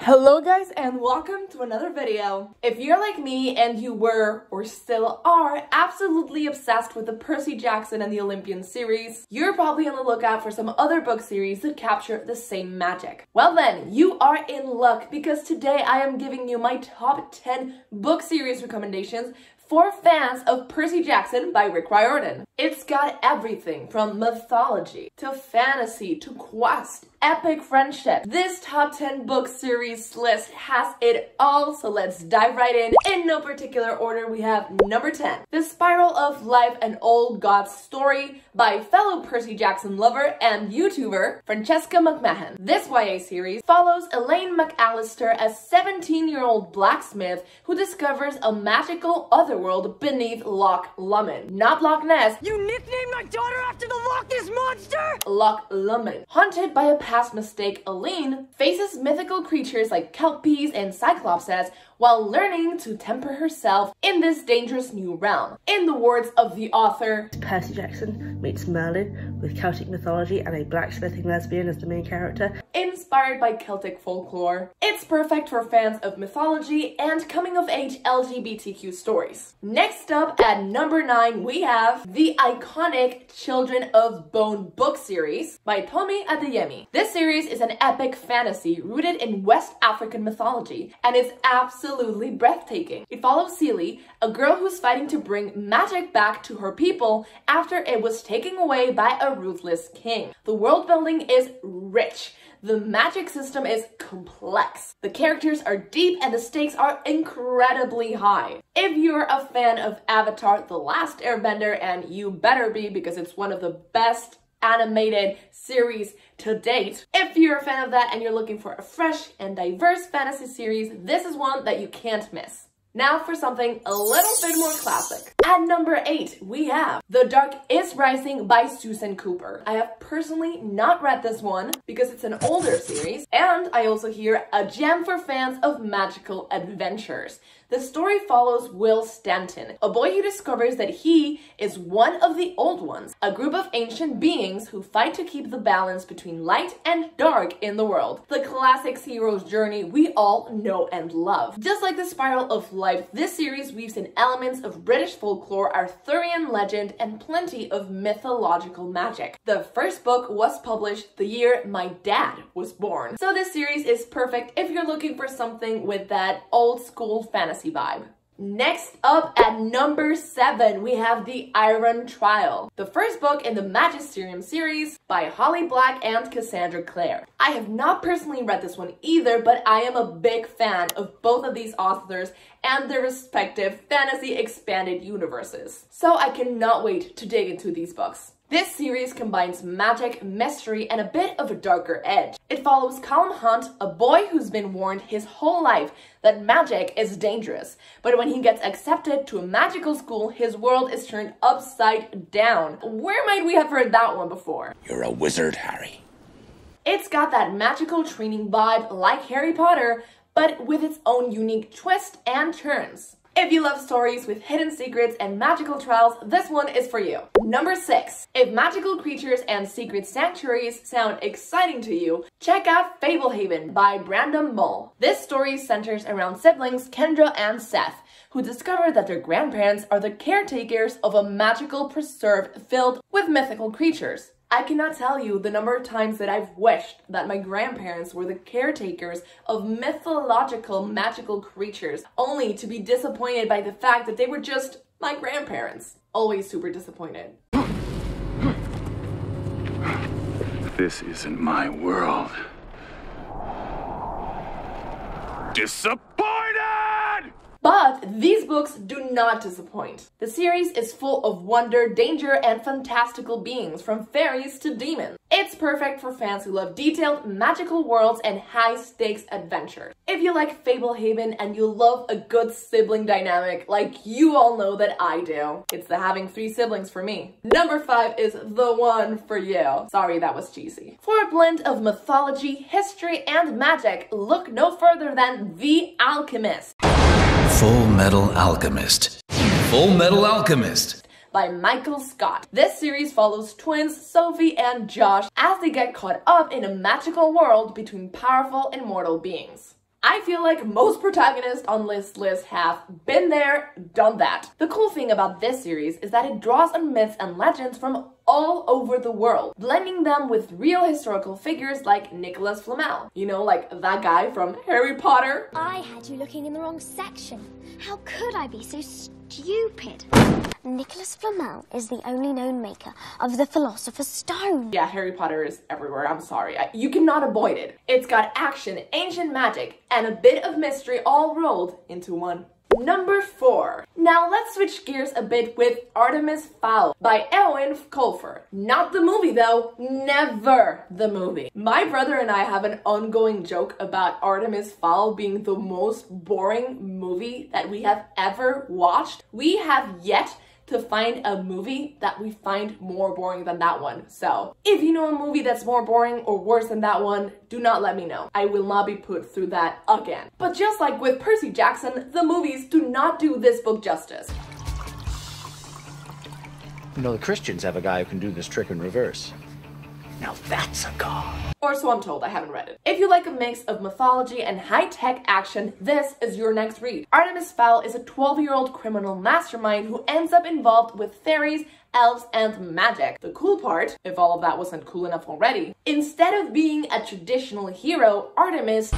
Hello guys and welcome to another video. If you're like me and you were, or still are, absolutely obsessed with the Percy Jackson and the Olympian series, you're probably on the lookout for some other book series that capture the same magic. Well then, you are in luck because today I am giving you my top 10 book series recommendations for fans of Percy Jackson by Riordan. It's got everything from mythology to fantasy to quest, epic friendship. This top 10 book series list has it all, so let's dive right in. In no particular order, we have number 10, The Spiral of Life, an Old God's Story by fellow Percy Jackson lover and YouTuber Francesca McMahon. This YA series follows Elaine McAllister, a 17-year-old blacksmith who discovers a magical otherworld beneath Loch Lomond. Not Loch Ness. You nicknamed my daughter after the Loch Ness monster? Loch Lomond. Haunted by a past mistake, Elaine faces mythical creatures like kelpies and cyclopses while learning to temper herself in this dangerous new realm. In the words of the author, Percy Jackson meets Merlin with Celtic mythology and a blacksmithing lesbian as the main character. Inspired by Celtic folklore, it's perfect for fans of mythology and coming-of-age LGBTQ stories. Next up at number 9, we have the iconic Children of Bone book series by Tomi Adeyemi. This series is an epic fantasy rooted in West African mythology, and it's absolutely breathtaking. It follows Celie, a girl who's fighting to bring magic back to her people after it was taken away by a ruthless king. The world building is rich. The magic system is complex. The characters are deep and the stakes are incredibly high. If you're a fan of Avatar: The Last Airbender, and you better be because it's one of the best animated series to date. If you're a fan of that and you're looking for a fresh and diverse fantasy series, this is one that you can't miss. Now for something a little bit more classic. At number 8, we have The Dark is Rising by Susan Cooper. I have personally not read this one because it's an older series, and I also hear a gem for fans of magical adventures. The story follows Will Stanton, a boy who discovers that he is one of the Old Ones, a group of ancient beings who fight to keep the balance between light and dark in the world. The classic hero's journey we all know and love. Just like The Spiral of Life, this series weaves in elements of British folklore, Arthurian legend, and plenty of mythological magic. The first book was published the year my dad was born, so this series is perfect if you're looking for something with that old school fantasy vibe. Next up at number 7, we have The Iron Trial, the first book in the Magisterium series by Holly Black and Cassandra Clare. I have not personally read this one either, but I am a big fan of both of these authors and their respective fantasy expanded universes, so I cannot wait to dig into these books. This series combines magic, mystery, and a bit of a darker edge. It follows Callum Hunt, a boy who's been warned his whole life that magic is dangerous. But when he gets accepted to a magical school, his world is turned upside down. Where might we have heard that one before? You're a wizard, Harry. It's got that magical training vibe like Harry Potter, but with its own unique twist and turns. If you love stories with hidden secrets and magical trials, this one is for you. Number 6. If magical creatures and secret sanctuaries sound exciting to you, check out Fable Haven by Brandon Mull. This story centers around siblings Kendra and Seth, who discover that their grandparents are the caretakers of a magical preserve filled with mythical creatures. I cannot tell you the number of times that I've wished that my grandparents were the caretakers of mythological magical creatures, only to be disappointed by the fact that they were just my grandparents. Always super disappointed. This isn't my world. Disappointed! But these books do not disappoint. The series is full of wonder, danger, and fantastical beings, from fairies to demons. It's perfect for fans who love detailed, magical worlds and high-stakes adventures. If you like Fable Haven and you love a good sibling dynamic, like you all know that I do, it's the having 3 siblings for me. Number 5 is the one for you. Sorry, that was cheesy. For a blend of mythology, history, and magic, look no further than The Alchemist. Full Metal Alchemist. Full Metal Alchemist. by Michael Scott. This series follows twins Sophie and Josh as they get caught up in a magical world between powerful and mortal beings. I feel like most protagonists on this list have been there, done that. The cool thing about this series is that it draws on myths and legends from all over the world, blending them with real historical figures like Nicholas Flamel. You know, like that guy from Harry Potter. I had you looking in the wrong section. How could I be so stupid? Nicholas Flamel is the only known maker of the Philosopher's Stone. Yeah, Harry Potter is everywhere, I'm sorry. You cannot avoid it. It's got action, ancient magic, and a bit of mystery all rolled into one. Number 4. Now let's switch gears a bit with Artemis Fowl by Eowyn Colfer. Not the movie though, never the movie. My brother and I have an ongoing joke about Artemis Fowl being the most boring movie that we have ever watched. We have yet to find a movie that we find more boring than that one. So if you know a movie that's more boring or worse than that one, do not let me know. I will not be put through that again. But just like with Percy Jackson, the movies do not do this book justice. You know, the Christians have a guy who can do this trick in reverse. Now that's a god. Or so I'm told, I haven't read it. If you like a mix of mythology and high-tech action, this is your next read. Artemis Fowl is a 12-year-old criminal mastermind who ends up involved with fairies, elves, and magic. The cool part, if all of that wasn't cool enough already, instead of being a traditional hero, Artemis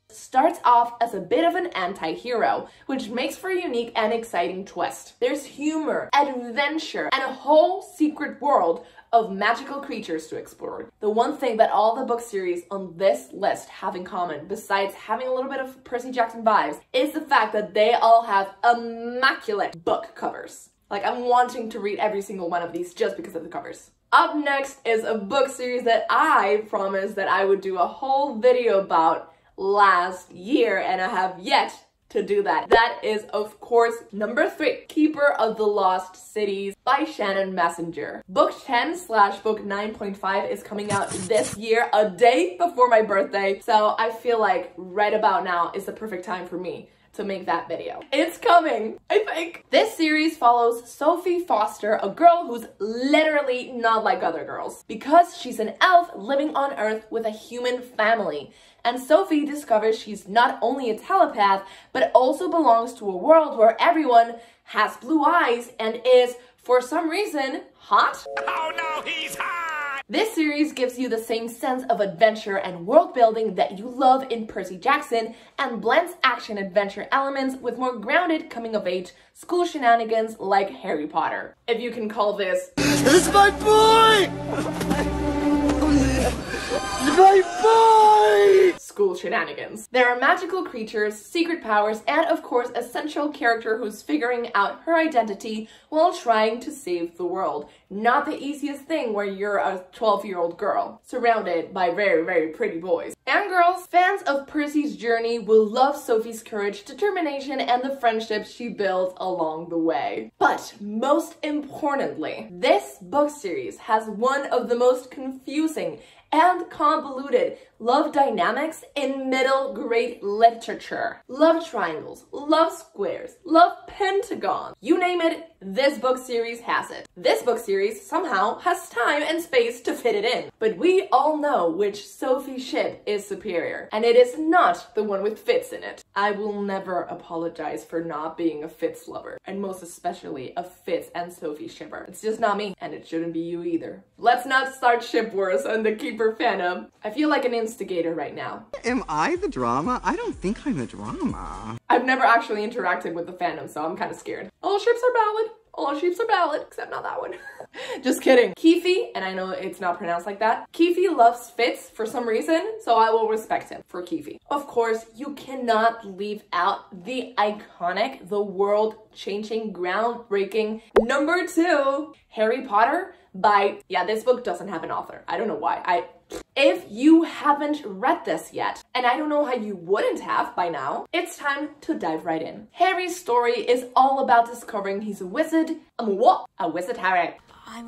starts off as a bit of an anti-hero, which makes for a unique and exciting twist. There's humor, adventure, and a whole secret world of magical creatures to explore. The one thing that all the book series on this list have in common, besides having a little bit of Percy Jackson vibes, is the fact that they all have immaculate book covers. Like, I'm wanting to read every single one of these just because of the covers. Up next is a book series that I promised that I would do a whole video about last year, and I have yet to do that. That is, of course, number 3, Keeper of the Lost Cities by Shannon Messenger. Book 10/book 9.5 is coming out this year, a day before my birthday, so I feel like right about now is the perfect time for me to make that video. It's coming, I think. This series follows Sophie Foster, a girl who's literally not like other girls, because she's an elf living on Earth with a human family. And Sophie discovers she's not only a telepath, but also belongs to a world where everyone has blue eyes and is, for some reason, hot? Oh no, he's hot! This series gives you the same sense of adventure and world building that you love in Percy Jackson, and blends action adventure elements with more grounded coming of age school shenanigans like Harry Potter. If you can call this It's my boy! My boy! school shenanigans. There are magical creatures, secret powers, and of course a central character who's figuring out her identity while trying to save the world. Not the easiest thing where you're a 12-year-old girl surrounded by very, very pretty boys and girls. Fans of Percy's journey will love Sophie's courage, determination, and the friendships she builds along the way. But most importantly, this book series has one of the most confusing and convoluted love dynamics in middle grade literature. Love triangles, love squares, love pentagons, you name it, this book series has it. This book series somehow has time and space to fit it in. But we all know which Sophie ship is superior, and it is not the one with Fitz in it. I will never apologize for not being a Fitz lover, and most especially a Fitz and Sophie shipper. It's just not me, and it shouldn't be you either. Let's not start ship wars on the Keeper fandom. I feel like an instigator right now. Am I the drama? I don't think I'm the drama. I've never actually interacted with the fandom, so I'm kind of scared. All ships are valid. All ships are valid, except not that one. Just kidding. Keefe, and I know it's not pronounced like that, Keefe loves Fitz for some reason, so I will respect him for Keefe. Of course, you cannot leave out the iconic, the world-changing, groundbreaking number 2, Harry Potter by, yeah, this book doesn't have an author. I don't know why. If you haven't read this yet, and I don't know how you wouldn't have by now, it's time to dive right in. Harry's story is all about discovering he's a wizard, a wizard Harry.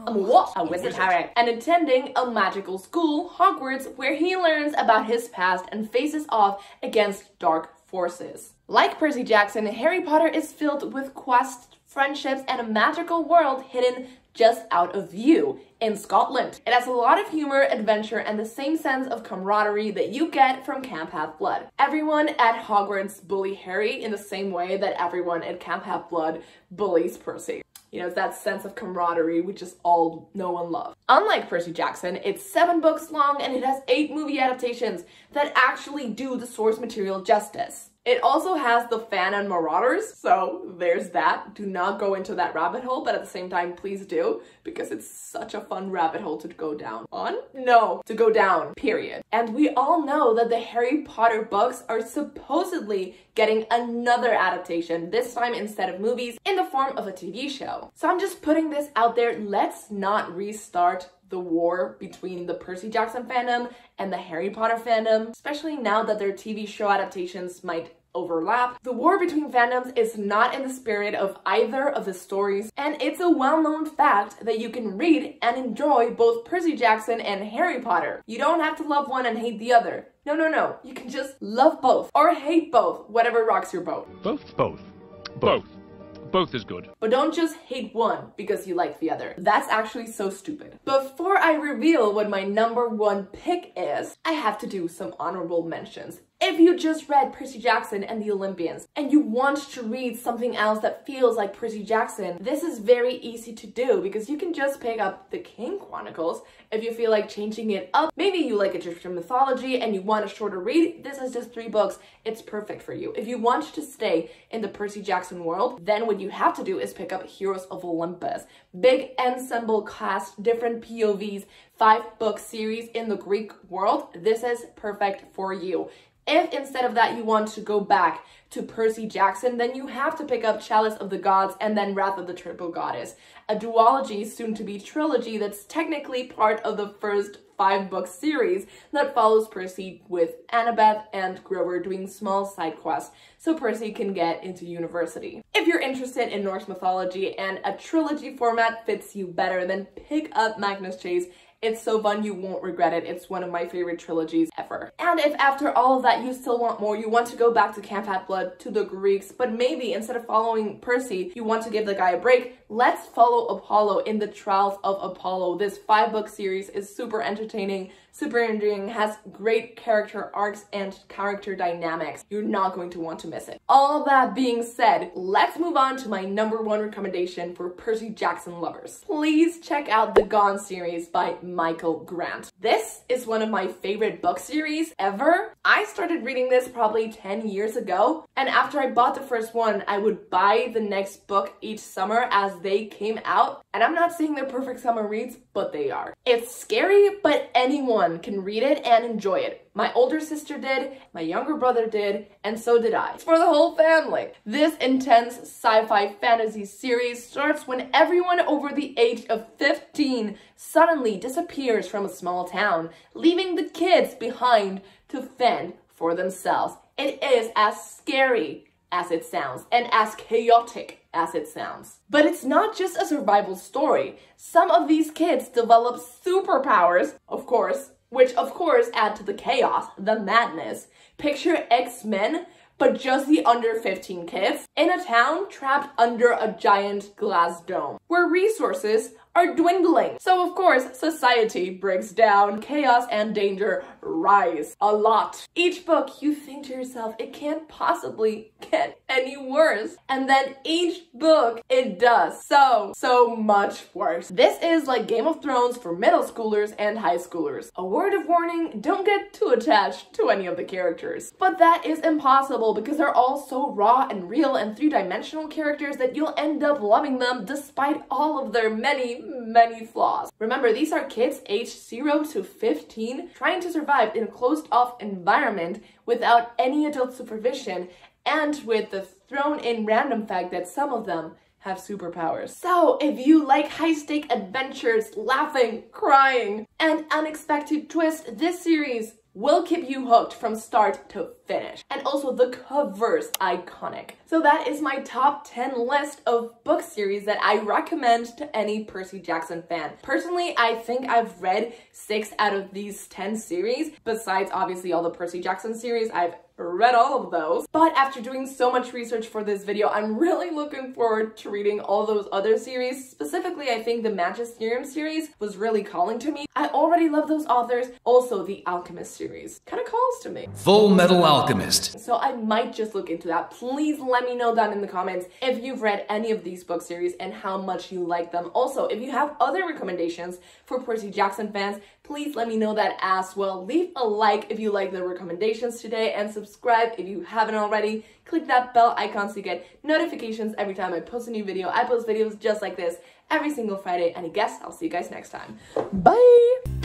A wizard Harry, and attending a magical school, Hogwarts, where he learns about his past and faces off against dark forces. Like Percy Jackson, Harry Potter is filled with quests, friendships, and a magical world hidden just out of view in Scotland. It has a lot of humor, adventure, and the same sense of camaraderie that you get from Camp Half-Blood. Everyone at Hogwarts bully Harry in the same way that everyone at Camp Half-Blood bullies Percy. You know, it's that sense of camaraderie we just all know and love. Unlike Percy Jackson, it's 7 books long and it has 8 movie adaptations that actually do the source material justice. It also has the fan and marauders, so there's that. Do not go into that rabbit hole, but at the same time, please do, because it's such a fun rabbit hole to go down on. No, to go down, period. And we all know that the Harry Potter books are supposedly getting another adaptation, this time instead of movies, in the form of a TV show. So I'm just putting this out there, let's not restart the war between the Percy Jackson fandom and the Harry Potter fandom, especially now that their TV show adaptations might overlap. The war between fandoms is not in the spirit of either of the stories, and it's a well-known fact that you can read and enjoy both Percy Jackson and Harry Potter. You don't have to love one and hate the other. No, no, no. You can just love both or hate both, whatever rocks your boat. Both is good. But don't just hate one because you like the other. That's actually so stupid. Before I reveal what my #1 pick is, I have to do some honorable mentions. If you just read Percy Jackson and the Olympians and you want to read something else that feels like Percy Jackson, this is very easy to do because you can just pick up the King Chronicles. If you feel like changing it up, maybe you like Egyptian mythology and you want a shorter read, this is just 3 books. It's perfect for you. If you want to stay in the Percy Jackson world, then what you have to do is pick up Heroes of Olympus. Big ensemble cast, different POVs, 5-book series in the Greek world. This is perfect for you. If instead of that you want to go back to Percy Jackson, then you have to pick up Chalice of the Gods and then Wrath of the Triple Goddess, a duology, soon to be trilogy, that's technically part of the first 5-book series that follows Percy with Annabeth and Grover doing small side quests so Percy can get into university. If you're interested in Norse mythology and a trilogy format fits you better, then pick up Magnus Chase. It's so fun, you won't regret it. It's one of my favorite trilogies ever. And if after all of that you still want more, you want to go back to Camp Half-Blood, to the Greeks, but maybe instead of following Percy, you want to give the guy a break, let's follow Apollo in the Trials of Apollo. This 5-book series is super entertaining, super endearing, has great character arcs and character dynamics. You're not going to want to miss it. All that being said, let's move on to my #1 recommendation for Percy Jackson lovers. Please check out the Gone series by Michael Grant. This is one of my favorite book series ever. I started reading this probably 10 years ago, and after I bought the first one, I would buy the next book each summer as they came out. And I'm not saying they're perfect summer reads, but they are. It's scary, but anyone can read it and enjoy it. My older sister did, my younger brother did, and so did I. It's for the whole family. This intense sci-fi fantasy series starts when everyone over the age of 15 suddenly disappears from a small town, leaving the kids behind to fend for themselves. It is as scary as it sounds, and as chaotic as it sounds. But it's not just a survival story. Some of these kids develop superpowers, of course, which of course add to the chaos, the madness. Picture X-Men, but just the under 15 kids in a town trapped under a giant glass dome, where resources are dwindling. So of course, society breaks down, chaos and danger rise a lot. Each book, you think to yourself, it can't possibly get any worse. And then each book, it does so much worse. This is like Game of Thrones for middle schoolers and high schoolers. A word of warning, don't get too attached to any of the characters. But that is impossible because they're all so raw and real and 3-dimensional characters that you'll end up loving them despite all of their many flaws. Remember, these are kids aged 0 to 15 trying to survive in a closed-off environment without any adult supervision and with the thrown-in random fact that some of them have superpowers. So if you like high-stake adventures, laughing, crying, and unexpected twists, this series will keep you hooked from start to finish. And also the cover's iconic. So that is my top 10 list of book series that I recommend to any Percy Jackson fan. Personally, I think I've read 6 out of these 10 series. Besides obviously all the Percy Jackson series, I've read all of those. But after doing so much research for this video, I'm really looking forward to reading all those other series. Specifically, I think the Magisterium series was really calling to me. I already love those authors. Also, the Alchemist series kind of calls to me. Full Metal Alchemist. So I might just look into that. Please let me know down in the comments if you've read any of these book series and how much you like them. Also, if you have other recommendations for Percy Jackson fans, please let me know that as well. Leave a like if you like the recommendations today and subscribe if you haven't already. Click that bell icon so you get notifications every time I post a new video. I post videos just like this every single Friday, and I guess I'll see you guys next time. Bye!